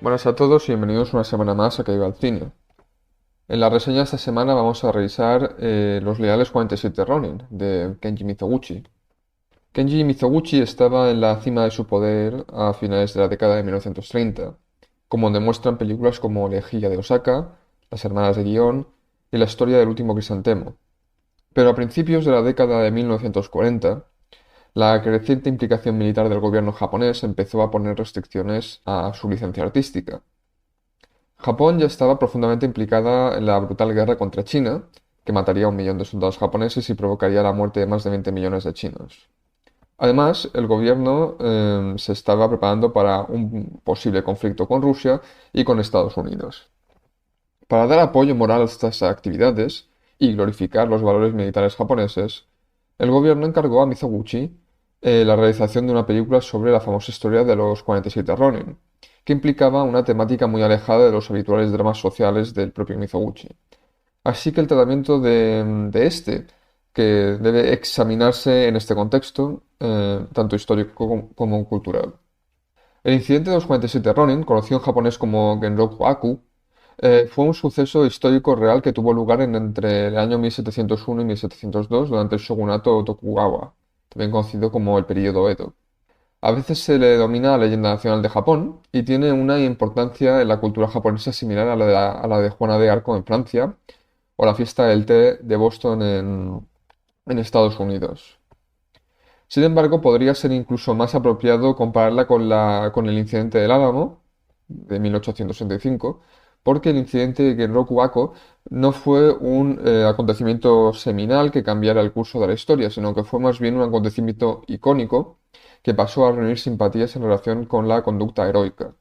Buenas a todos y bienvenidos una semana más a Caiga al Cine. En la reseña de esta semana vamos a revisar Los Leales 47 Ronin de Kenji Mizoguchi. Kenji Mizoguchi estaba en la cima de su poder a finales de la década de 1930, como demuestran películas como Lejía de Osaka, Las Hermanas de Guión y La Historia del Último Crisantemo. Pero a principios de la década de 1940, la creciente implicación militar del gobierno japonés empezó a poner restricciones a su licencia artística. Japón ya estaba profundamente implicada en la brutal guerra contra China, que mataría a 1 millón de soldados japoneses y provocaría la muerte de más de 20 millones de chinos. Además, el gobierno se estaba preparando para un posible conflicto con Rusia y con Estados Unidos. Para dar apoyo moral a estas actividades y glorificar los valores militares japoneses, el gobierno encargó a Mizoguchi la realización de una película sobre la famosa historia de los 47 Ronin, que implicaba una temática muy alejada de los habituales dramas sociales del propio Mizoguchi. Así que el tratamiento de este, que debe examinarse en este contexto, tanto histórico como cultural. El incidente de los 47 Ronin, conocido en japonés como Genroku Aku, fue un suceso histórico real que tuvo lugar entre el año 1701 y 1702 durante el shogunato Tokugawa, también conocido como el período Edo. A veces se le denomina leyenda nacional de Japón y tiene una importancia en la cultura japonesa similar a la de Juana de Arco en Francia o la fiesta del té de Boston en Estados Unidos. Sin embargo, podría ser incluso más apropiado compararla con el incidente del Álamo de 1865, porque el incidente de Genroku Ako no fue un acontecimiento seminal que cambiara el curso de la historia, sino que fue más bien un acontecimiento icónico que pasó a reunir simpatías en relación con la conducta heroica.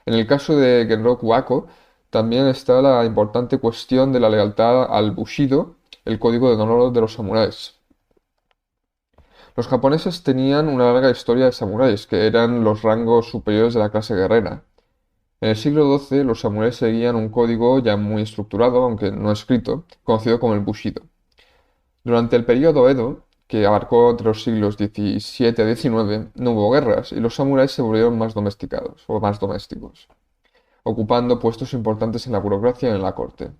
En el caso de Genroku Ako, también está la importante cuestión de la lealtad al Bushido, el código de honor de los samuráis. Los japoneses tenían una larga historia de samuráis, que eran los rangos superiores de la clase guerrera. En el siglo XII, los samuráis seguían un código ya muy estructurado, aunque no escrito, conocido como el Bushido. Durante el período Edo, que abarcó entre los siglos XVII a XIX, no hubo guerras y los samuráis se volvieron más domesticados o más domésticos, ocupando puestos importantes en la burocracia y en la corte.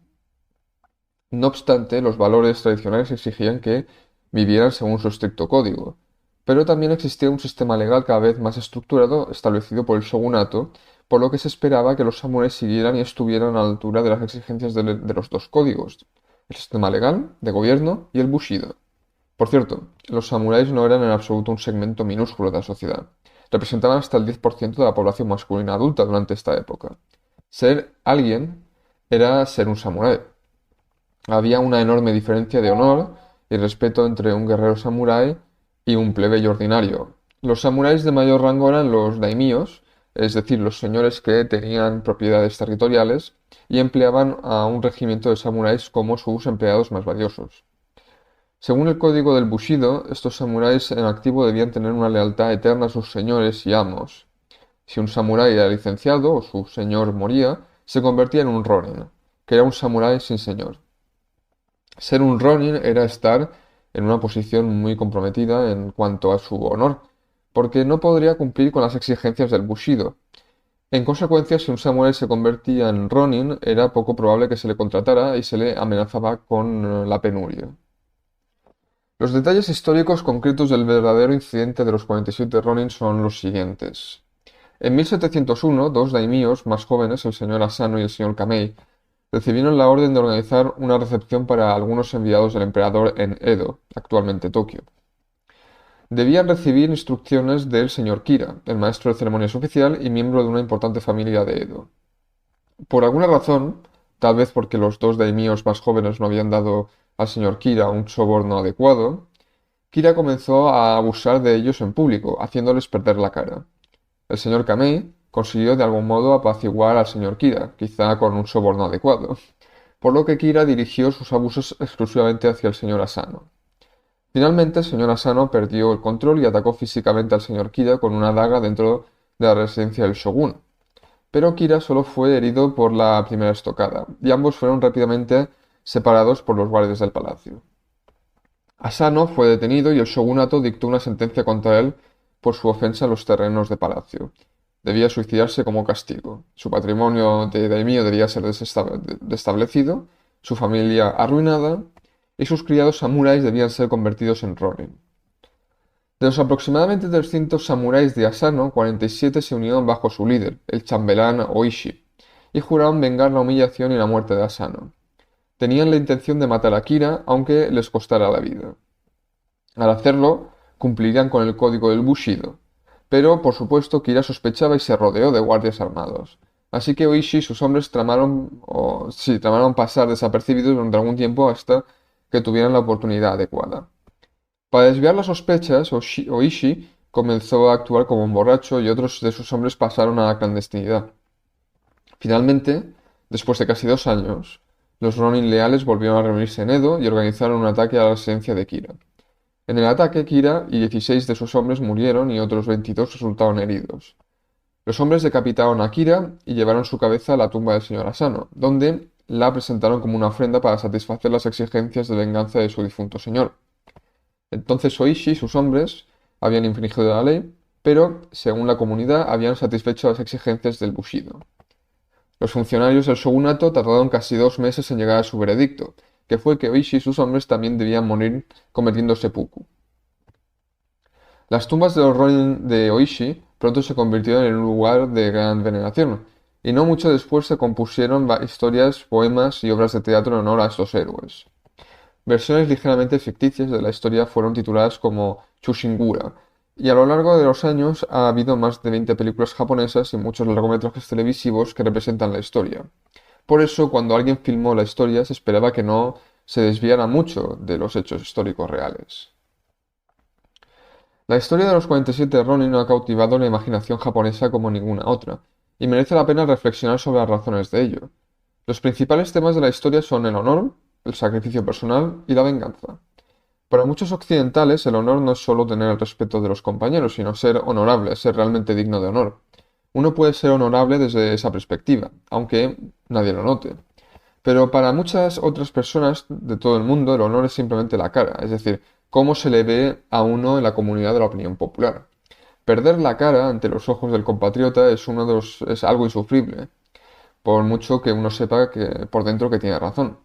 No obstante, los valores tradicionales exigían que vivieran según su estricto código, pero también existía un sistema legal cada vez más estructurado establecido por el shogunato, por lo que se esperaba que los samuráis siguieran y estuvieran a la altura de las exigencias de los dos códigos, el sistema legal, de gobierno y el bushido. Por cierto, los samuráis no eran en absoluto un segmento minúsculo de la sociedad. Representaban hasta el 10% de la población masculina adulta durante esta época. Ser alguien era ser un samurái. Había una enorme diferencia de honor y respeto entre un guerrero samurái y un plebeyo ordinario. Los samuráis de mayor rango eran los daimíos, es decir, los señores que tenían propiedades territoriales y empleaban a un regimiento de samuráis como sus empleados más valiosos. Según el código del Bushido, estos samuráis en activo debían tener una lealtad eterna a sus señores y amos. Si un samurái era licenciado o su señor moría, se convertía en un ronin, que era un samurái sin señor. Ser un Ronin era estar en una posición muy comprometida en cuanto a su honor, porque no podría cumplir con las exigencias del Bushido. En consecuencia, si un samurái se convertía en Ronin, era poco probable que se le contratara y se le amenazaba con la penuria. Los detalles históricos concretos del verdadero incidente de los 47 Ronin son los siguientes. En 1701, dos daimíos más jóvenes, el señor Asano y el señor Kamei, recibieron la orden de organizar una recepción para algunos enviados del emperador en Edo, actualmente Tokio. Debían recibir instrucciones del señor Kira, el maestro de ceremonias oficial y miembro de una importante familia de Edo. Por alguna razón, tal vez porque los dos daimíos más jóvenes no habían dado al señor Kira un soborno adecuado, Kira comenzó a abusar de ellos en público, haciéndoles perder la cara. El señor Kamei consiguió de algún modo apaciguar al señor Kira, quizá con un soborno adecuado, por lo que Kira dirigió sus abusos exclusivamente hacia el señor Asano. Finalmente, el señor Asano perdió el control y atacó físicamente al señor Kira con una daga dentro de la residencia del shogun. Pero Kira solo fue herido por la primera estocada, y ambos fueron rápidamente separados por los guardias del palacio. Asano fue detenido y el shogunato dictó una sentencia contra él por su ofensa a los terrenos de palacio. Debía suicidarse como castigo. Su patrimonio de daimyo debía ser destablecido, su familia arruinada y sus criados samuráis debían ser convertidos en ronin. De los aproximadamente 300 samuráis de Asano, 47 se unieron bajo su líder, el chambelán Oishi, y juraron vengar la humillación y la muerte de Asano. Tenían la intención de matar a Kira, aunque les costara la vida. Al hacerlo, cumplirían con el código del Bushido. Pero, por supuesto, Kira sospechaba y se rodeó de guardias armados. Así que Oishi y sus hombres tramaron pasar desapercibidos durante algún tiempo hasta que tuvieran la oportunidad adecuada. Para desviar las sospechas, Oishi comenzó a actuar como un borracho y otros de sus hombres pasaron a la clandestinidad. Finalmente, después de casi 2 años, los Ronin leales volvieron a reunirse en Edo y organizaron un ataque a la residencia de Kira. En el ataque, Kira y 16 de sus hombres murieron y otros 22 resultaron heridos. Los hombres decapitaron a Kira y llevaron su cabeza a la tumba del señor Asano, donde la presentaron como una ofrenda para satisfacer las exigencias de venganza de su difunto señor. Entonces Oishi y sus hombres habían infringido la ley, pero, según la comunidad, habían satisfecho las exigencias del Bushido. Los funcionarios del shogunato tardaron casi 2 meses en llegar a su veredicto, que fue que Oishi y sus hombres también debían morir convirtiendo seppuku. Las tumbas de los Ronin de Oishi pronto se convirtieron en un lugar de gran veneración, y no mucho después se compusieron historias, poemas y obras de teatro en honor a estos héroes. Versiones ligeramente ficticias de la historia fueron tituladas como Chushingura, y a lo largo de los años ha habido más de 20 películas japonesas y muchos largometrajes televisivos que representan la historia. Por eso, cuando alguien filmó la historia, se esperaba que no se desviara mucho de los hechos históricos reales. La historia de los 47 Ronin ha cautivado la imaginación japonesa como ninguna otra, y merece la pena reflexionar sobre las razones de ello. Los principales temas de la historia son el honor, el sacrificio personal y la venganza. Para muchos occidentales, el honor no es solo tener el respeto de los compañeros, sino ser honorable, ser realmente digno de honor. Uno puede ser honorable desde esa perspectiva, aunque nadie lo note. Pero para muchas otras personas de todo el mundo, el honor es simplemente la cara, es decir, cómo se le ve a uno en la comunidad de la opinión popular. Perder la cara ante los ojos del compatriota es algo insufrible, por mucho que uno sepa que por dentro que tiene razón.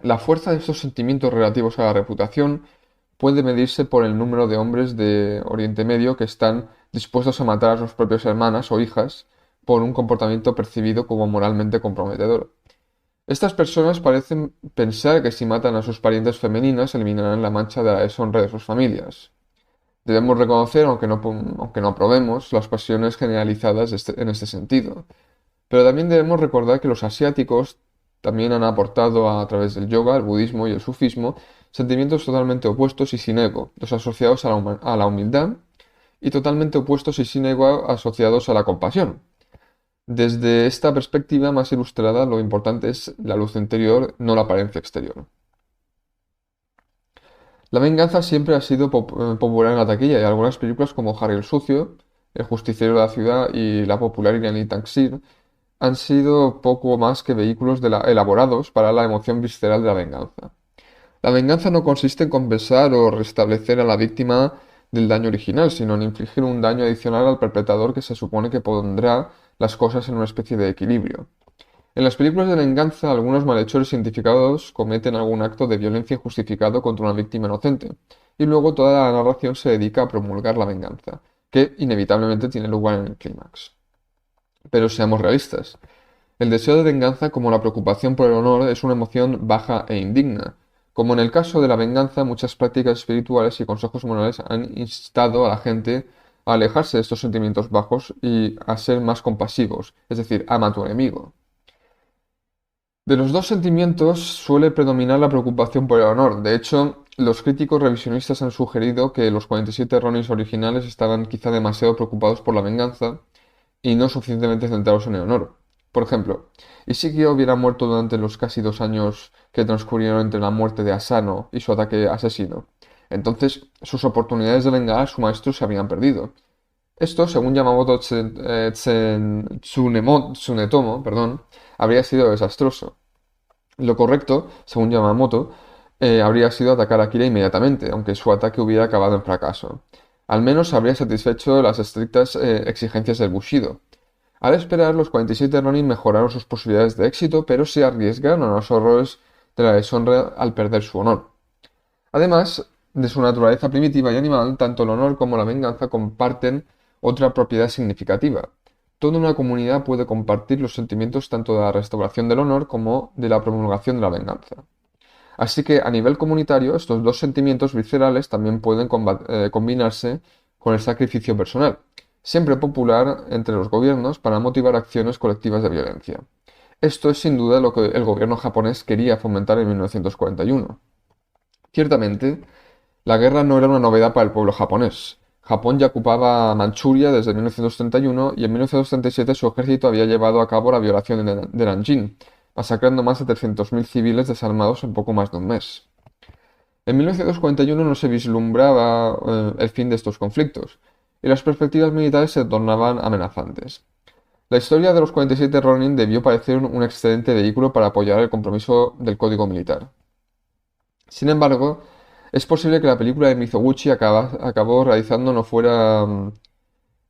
La fuerza de estos sentimientos relativos a la reputación puede medirse por el número de hombres de Oriente Medio que están dispuestos a matar a sus propias hermanas o hijas por un comportamiento percibido como moralmente comprometedor. Estas personas parecen pensar que si matan a sus parientes femeninas eliminarán la mancha de la deshonra de sus familias. Debemos reconocer, aunque no aprobemos, las pasiones generalizadas en este sentido. Pero también debemos recordar que los asiáticos también han aportado a través del yoga, el budismo y el sufismo sentimientos totalmente opuestos y sin ego, los asociados a la humildad, y totalmente opuestos y sin ego asociados a la compasión. Desde esta perspectiva más ilustrada, lo importante es la luz interior, no la apariencia exterior. La venganza siempre ha sido popular en la taquilla y algunas películas como Harry el Sucio, El Justiciero de la Ciudad y la popular iraní Taxi han sido poco más que vehículos elaborados para la emoción visceral de la venganza. La venganza no consiste en compensar o restablecer a la víctima del daño original, sino en infligir un daño adicional al perpetrador que se supone que pondrá las cosas en una especie de equilibrio. En las películas de venganza, algunos malhechores identificados cometen algún acto de violencia injustificado contra una víctima inocente, y luego toda la narración se dedica a promulgar la venganza, que inevitablemente tiene lugar en el clímax. Pero seamos realistas. El deseo de venganza, como la preocupación por el honor, es una emoción baja e indigna. Como en el caso de la venganza, muchas prácticas espirituales y consejos morales han instado a la gente a alejarse de estos sentimientos bajos y a ser más compasivos, es decir, ama a tu enemigo. De los dos sentimientos suele predominar la preocupación por el honor. De hecho, los críticos revisionistas han sugerido que los 47 Ronins originales estaban quizá demasiado preocupados por la venganza y no suficientemente centrados en el honor. Por ejemplo, ¿y si Kyo hubiera muerto durante los casi 2 años que transcurrieron entre la muerte de Asano y su ataque asesino? Entonces, sus oportunidades de vengar a su maestro se habrían perdido. Esto, según Yamamoto Tsunetomo, habría sido desastroso. Lo correcto, según Yamamoto, habría sido atacar a Kira inmediatamente, aunque su ataque hubiera acabado en fracaso. Al menos habría satisfecho las estrictas exigencias del Bushido. Al esperar, los 47 Ronin mejoraron sus posibilidades de éxito, pero se arriesgaron a los horrores de la deshonra al perder su honor. Además de su naturaleza primitiva y animal, tanto el honor como la venganza comparten otra propiedad significativa. Toda una comunidad puede compartir los sentimientos tanto de la restauración del honor como de la promulgación de la venganza. Así que a nivel comunitario, estos dos sentimientos viscerales también pueden combinarse con el sacrificio personal, siempre popular entre los gobiernos para motivar acciones colectivas de violencia. Esto es sin duda lo que el gobierno japonés quería fomentar en 1941. Ciertamente, la guerra no era una novedad para el pueblo japonés. Japón ya ocupaba Manchuria desde 1931 y en 1937 su ejército había llevado a cabo la violación de Nanjing, masacrando más de 300.000 civiles desarmados en poco más de un mes. En 1941 no se vislumbraba el fin de estos conflictos, y las perspectivas militares se tornaban amenazantes. La historia de los 47 Ronin debió parecer un excelente vehículo para apoyar el compromiso del código militar. Sin embargo, es posible que la película de Mizoguchi acabó realizando no fuera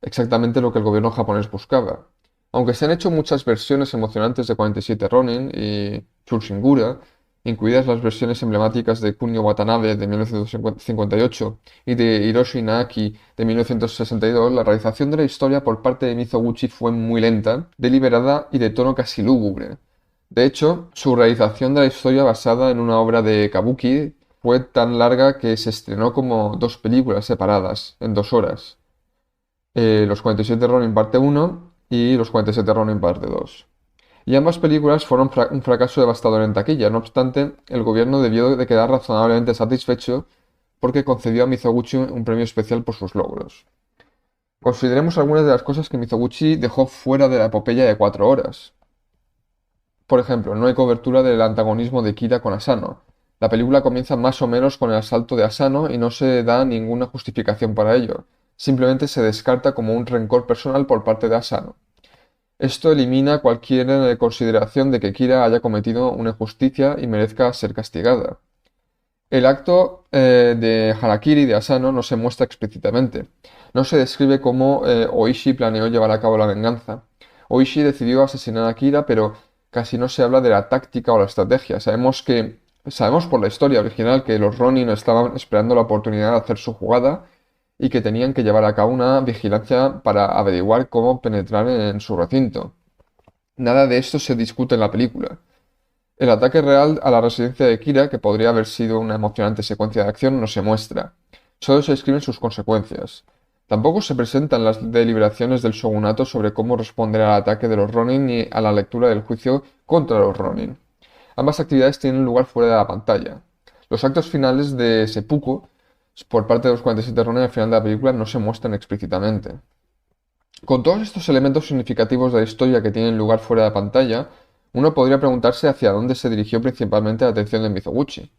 exactamente lo que el gobierno japonés buscaba. Aunque se han hecho muchas versiones emocionantes de 47 Ronin y Chulshingura, incluidas las versiones emblemáticas de Kunio Watanabe de 1958 y de Hiroshi Naaki de 1962, la realización de la historia por parte de Mizoguchi fue muy lenta, deliberada y de tono casi lúgubre. De hecho, su realización de la historia basada en una obra de Kabuki fue tan larga que se estrenó como dos películas separadas, en 2 horas. Los 47 Ronin parte 1 y Los 47 Ronin parte 2. Y ambas películas fueron un fracaso devastador en taquilla. No obstante, el gobierno debió de quedar razonablemente satisfecho porque concedió a Mizoguchi un premio especial por sus logros. Consideremos algunas de las cosas que Mizoguchi dejó fuera de la epopeya de 4 horas. Por ejemplo, no hay cobertura del antagonismo de Kira con Asano. La película comienza más o menos con el asalto de Asano y no se da ninguna justificación para ello. Simplemente se descarta como un rencor personal por parte de Asano. Esto elimina cualquier consideración de que Kira haya cometido una injusticia y merezca ser castigada. El acto de Harakiri de Asano no se muestra explícitamente. No se describe cómo Oishi planeó llevar a cabo la venganza. Oishi decidió asesinar a Kira, pero casi no se habla de la táctica o la estrategia. Sabemos por la historia original que los Ronin estaban esperando la oportunidad de hacer su jugada y que tenían que llevar a cabo una vigilancia para averiguar cómo penetrar en su recinto. Nada de esto se discute en la película. El ataque real a la residencia de Kira, que podría haber sido una emocionante secuencia de acción, no se muestra. Solo se describen sus consecuencias. Tampoco se presentan las deliberaciones del shogunato sobre cómo responder al ataque de los Ronin ni a la lectura del juicio contra los Ronin. Ambas actividades tienen lugar fuera de la pantalla. Los actos finales de seppuku por parte de los 47 Ronin al final de la película no se muestran explícitamente. Con todos estos elementos significativos de la historia que tienen lugar fuera de la pantalla, uno podría preguntarse hacia dónde se dirigió principalmente la atención de Mizoguchi.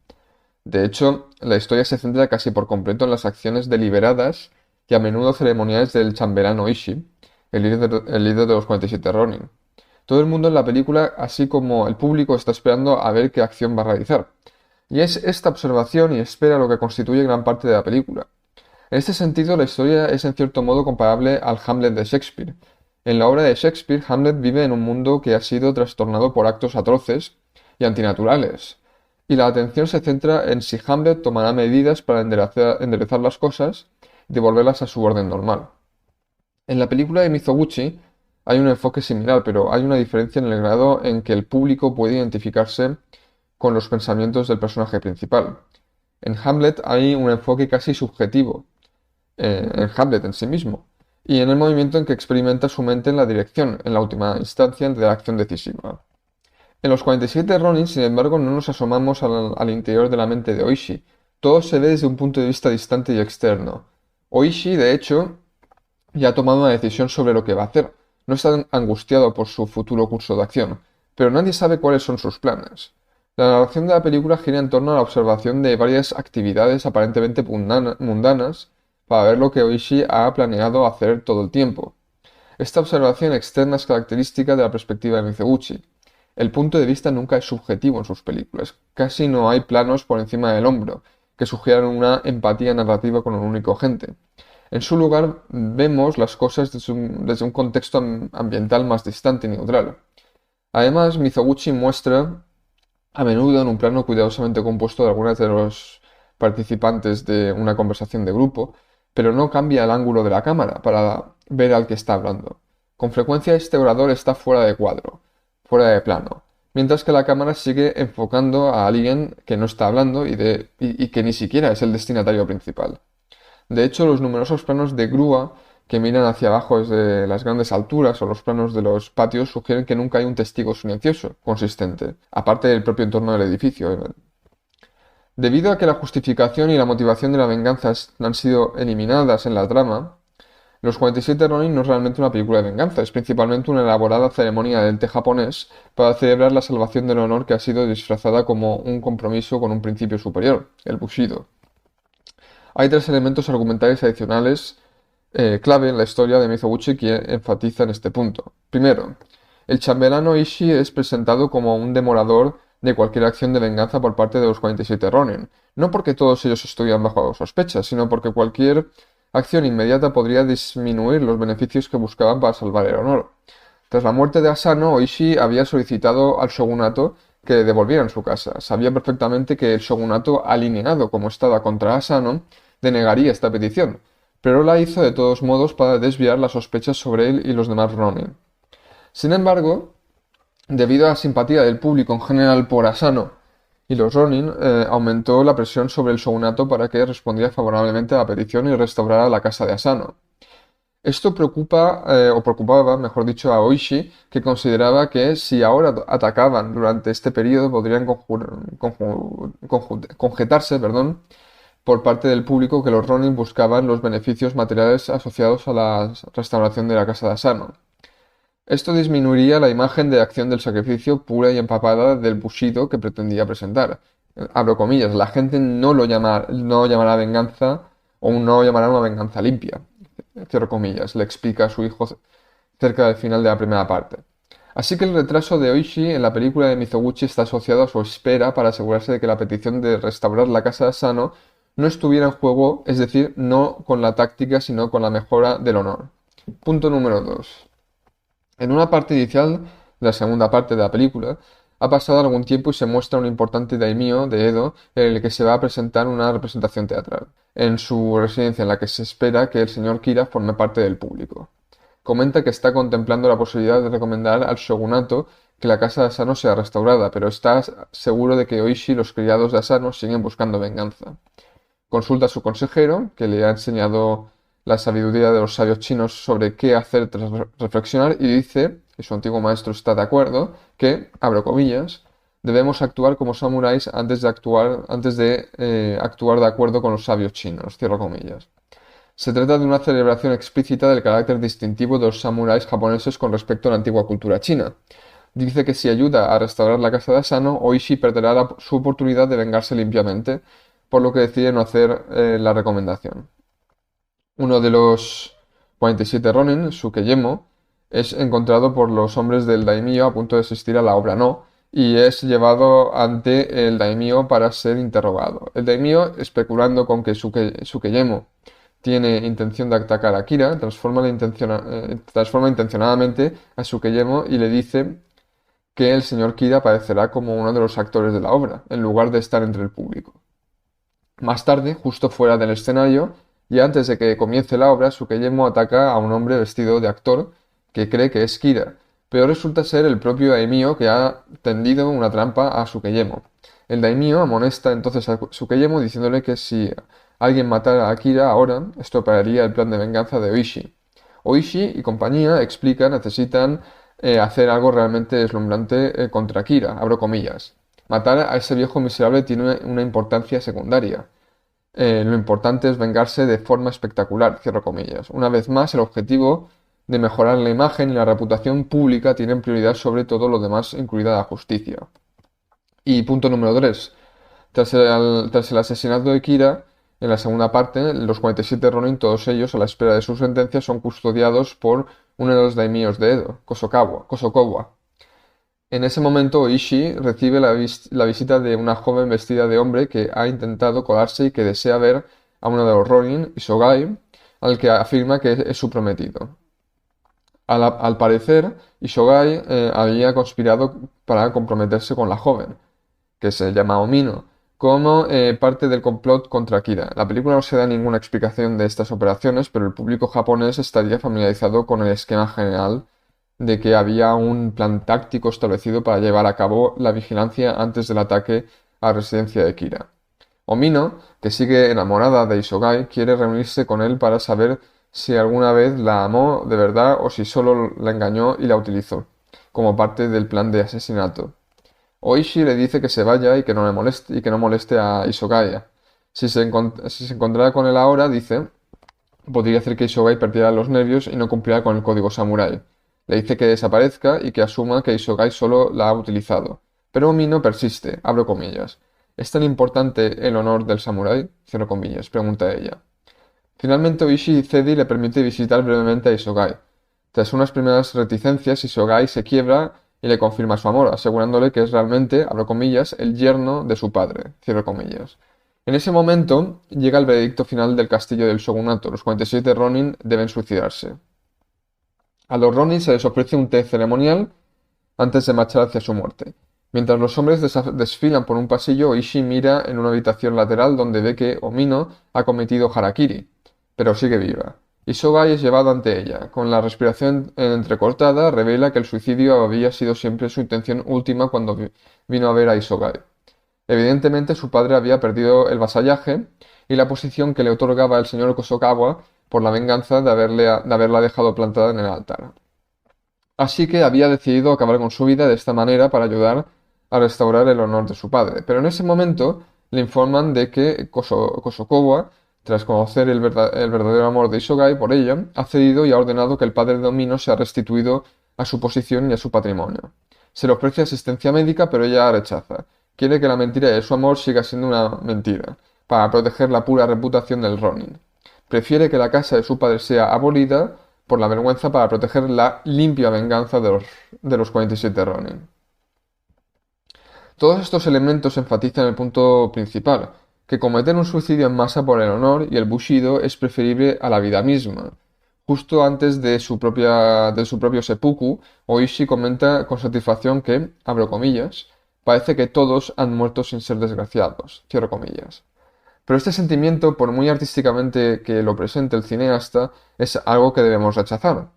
De hecho, la historia se centra casi por completo en las acciones deliberadas y a menudo ceremoniales del chambelán Oishi, el líder de los 47 Ronin. Todo el mundo en la película, así como el público, está esperando a ver qué acción va a realizar. Y es esta observación y espera lo que constituye gran parte de la película. En este sentido, la historia es en cierto modo comparable al Hamlet de Shakespeare. En la obra de Shakespeare, Hamlet vive en un mundo que ha sido trastornado por actos atroces y antinaturales, y la atención se centra en si Hamlet tomará medidas para enderezar las cosas y devolverlas a su orden normal. En la película de Mizoguchi hay un enfoque similar, pero hay una diferencia en el grado en que el público puede identificarse con los pensamientos del personaje principal. En Hamlet hay un enfoque casi subjetivo, en Hamlet en sí mismo, y en el movimiento en que experimenta su mente en la dirección, en la última instancia, de la acción decisiva. En los 47 Ronin, sin embargo, no nos asomamos al interior de la mente de Oishi. Todo se ve desde un punto de vista distante y externo. Oishi, de hecho, ya ha tomado una decisión sobre lo que va a hacer. No está angustiado por su futuro curso de acción, pero nadie sabe cuáles son sus planes. La narración de la película gira en torno a la observación de varias actividades aparentemente mundanas para ver lo que Oishi ha planeado hacer todo el tiempo. Esta observación externa es característica de la perspectiva de Mizoguchi. El punto de vista nunca es subjetivo en sus películas. Casi no hay planos por encima del hombro que sugieran una empatía narrativa con un único agente. En su lugar, vemos las cosas desde un contexto ambiental más distante y neutral. Además, Mizoguchi muestra a menudo en un plano cuidadosamente compuesto de algunas de los participantes de una conversación de grupo, pero no cambia el ángulo de la cámara para ver al que está hablando. Con frecuencia este orador está fuera de cuadro, fuera de plano, mientras que la cámara sigue enfocando a alguien que no está hablando y que ni siquiera es el destinatario principal. De hecho, los numerosos planos de grúa que miran hacia abajo desde las grandes alturas o los planos de los patios sugieren que nunca hay un testigo silencioso, consistente, aparte del propio entorno del edificio. Debido a que la justificación y la motivación de la venganza han sido eliminadas en la trama, Los 47 Ronin no es realmente una película de venganza, es principalmente una elaborada ceremonia del té japonés para celebrar la salvación del honor que ha sido disfrazada como un compromiso con un principio superior, el Bushido. Hay tres elementos argumentales adicionales clave en la historia de Mizoguchi que enfatizan este punto. Primero, el chambelán Ishii es presentado como un demorador de cualquier acción de venganza por parte de los 47 Ronin, no porque todos ellos estuvieran bajo sospecha, sino porque cualquier acción inmediata podría disminuir los beneficios que buscaban para salvar el honor. Tras la muerte de Asano, Oishi había solicitado al shogunato que devolvieran su casa. Sabía perfectamente que el shogunato, alineado como estaba contra Asano, denegaría esta petición, pero la hizo de todos modos para desviar las sospechas sobre él y los demás Ronin. Sin embargo, debido a la simpatía del público en general por Asano y los Ronin, aumentó la presión sobre el shogunato para que respondiera favorablemente a la petición y restaurara la casa de Asano. Esto preocupaba, mejor dicho, a Oishi, que consideraba que si ahora atacaban durante este periodo podrían conjetarse, por parte del público que los Ronin buscaban los beneficios materiales asociados a la restauración de la casa de Asano. Esto disminuiría la imagen de acción del sacrificio pura y empapada del Bushido que pretendía presentar. Abro comillas, la gente no llamará venganza o no llamará una venganza limpia. Cierro comillas, le explica a su hijo cerca del final de la primera parte. Así que el retraso de Oishi en la película de Mizoguchi está asociado a su espera para asegurarse de que la petición de restaurar la casa de Asano no estuviera en juego, es decir, no con la táctica, sino con la mejora del honor. Punto número 2. En una parte inicial de la segunda parte de la película, ha pasado algún tiempo y se muestra un importante daimyo de Edo en el que se va a presentar una representación teatral, en su residencia en la que se espera que el señor Kira forme parte del público. Comenta que está contemplando la posibilidad de recomendar al shogunato que la casa de Asano sea restaurada, pero está seguro de que Oishi y los criados de Asano siguen buscando venganza. Consulta a su consejero, que le ha enseñado la sabiduría de los sabios chinos sobre qué hacer tras reflexionar, y dice, y su antiguo maestro está de acuerdo, que, abro comillas, debemos actuar como samuráis antes de actuar de acuerdo con los sabios chinos, cierro comillas. Se trata de una celebración explícita del carácter distintivo de los samuráis japoneses con respecto a la antigua cultura china. Dice que si ayuda a restaurar la casa de Asano, Oishi perderá su oportunidad de vengarse limpiamente, por lo que decide no hacer la recomendación. Uno de los 47 Ronin, Sukeyemo, es encontrado por los hombres del daimyo a punto de asistir a la obra No, y es llevado ante el daimyo para ser interrogado. El daimyo, especulando con que Sukeyemo tiene intención de atacar a Kira, transforma intencionadamente a Sukeyemo y le dice que el señor Kira aparecerá como uno de los actores de la obra, en lugar de estar entre el público. Más tarde, justo fuera del escenario, y antes de que comience la obra, Sukeyemo ataca a un hombre vestido de actor que cree que es Kira, pero resulta ser el propio daimyo que ha tendido una trampa a Sukeyemo. El daimyo amonesta entonces a Sukeyemo diciéndole que si alguien matara a Kira ahora, estropearía el plan de venganza de Oishi. Oishi y compañía necesitan hacer algo realmente deslumbrante contra Kira, abro comillas. Matar a ese viejo miserable tiene una importancia secundaria. Lo importante es vengarse de forma espectacular, cierro comillas. Una vez más, el objetivo de mejorar la imagen y la reputación pública tienen prioridad sobre todo lo demás, incluida la justicia. Y punto número 3. Tras el asesinato de Kira, en la segunda parte, los 47 Ronin, todos ellos, a la espera de su sentencia, son custodiados por uno de los daimyos de Edo, Kosokowa. En ese momento, Oishi recibe la visita de una joven vestida de hombre que ha intentado colarse y que desea ver a uno de los Ronin, Isogai, al que afirma que es su prometido. Al parecer, Isogai había conspirado para comprometerse con la joven, que se llama Omino, como parte del complot contra Kira. La película no se da ninguna explicación de estas operaciones, pero el público japonés estaría familiarizado con el esquema general de que había un plan táctico establecido para llevar a cabo la vigilancia antes del ataque a la residencia de Kira. Omino, que sigue enamorada de Isogai, quiere reunirse con él para saber si alguna vez la amó de verdad o si solo la engañó y la utilizó, como parte del plan de asesinato. Oishi le dice que se vaya y que no le moleste, y que no moleste a Isogai. Si se encontrara con él ahora, dice, podría hacer que Isogai perdiera los nervios y no cumpliera con el código samurái. Le dice que desaparezca y que asuma que Isogai solo la ha utilizado. Pero Omino persiste, abro comillas. ¿Es tan importante el honor del samurái? Cierro comillas, pregunta ella. Finalmente Oishi cede y le permite visitar brevemente a Isogai. Tras unas primeras reticencias, Isogai se quiebra y le confirma su amor, asegurándole que es realmente, abro comillas, el yerno de su padre, cierro comillas. En ese momento llega el veredicto final del castillo del shogunato. Los 47 Ronin deben suicidarse. A los Ronin se les ofrece un té ceremonial antes de marchar hacia su muerte. Mientras los hombres desfilan por un pasillo, Oishi mira en una habitación lateral donde ve que Omino ha cometido harakiri, pero sigue viva. Isogai es llevado ante ella. Con la respiración entrecortada, revela que el suicidio había sido siempre su intención última cuando vino a ver a Isogai. Evidentemente, su padre había perdido el vasallaje y la posición que le otorgaba el señor Kosokawa por la venganza de haberla dejado plantada en el altar. Así que había decidido acabar con su vida de esta manera para ayudar a restaurar el honor de su padre. Pero en ese momento le informan de que Kosokawa, tras conocer el verdadero amor de Isogai por ella, ha cedido y ha ordenado que el padre de Omino sea restituido a su posición y a su patrimonio. Se le ofrece asistencia médica, pero ella rechaza. Quiere que la mentira de su amor siga siendo una mentira, para proteger la pura reputación del Ronin. Prefiere que la casa de su padre sea abolida por la vergüenza para proteger la limpia venganza de los 47 Ronin. Todos estos elementos enfatizan el punto principal, que cometer un suicidio en masa por el honor y el bushido es preferible a la vida misma. Justo antes de su propio seppuku, Oishi comenta con satisfacción que, abro comillas, parece que todos han muerto sin ser desgraciados, cierro comillas. Pero este sentimiento, por muy artísticamente que lo presente el cineasta, es algo que debemos rechazar.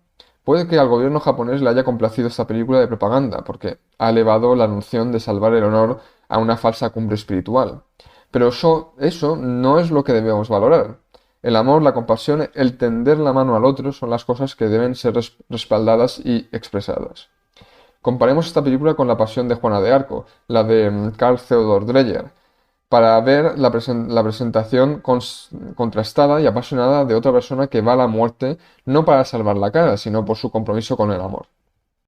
Puede que al gobierno japonés le haya complacido esta película de propaganda, porque ha elevado la noción de salvar el honor a una falsa cumbre espiritual. Pero eso no es lo que debemos valorar. El amor, la compasión, el tender la mano al otro son las cosas que deben ser respaldadas y expresadas. Comparemos esta película con La Pasión de Juana de Arco, la de Carl Theodor Dreyer, para ver la presentación contrastada y apasionada de otra persona que va a la muerte no para salvar la cara, sino por su compromiso con el amor.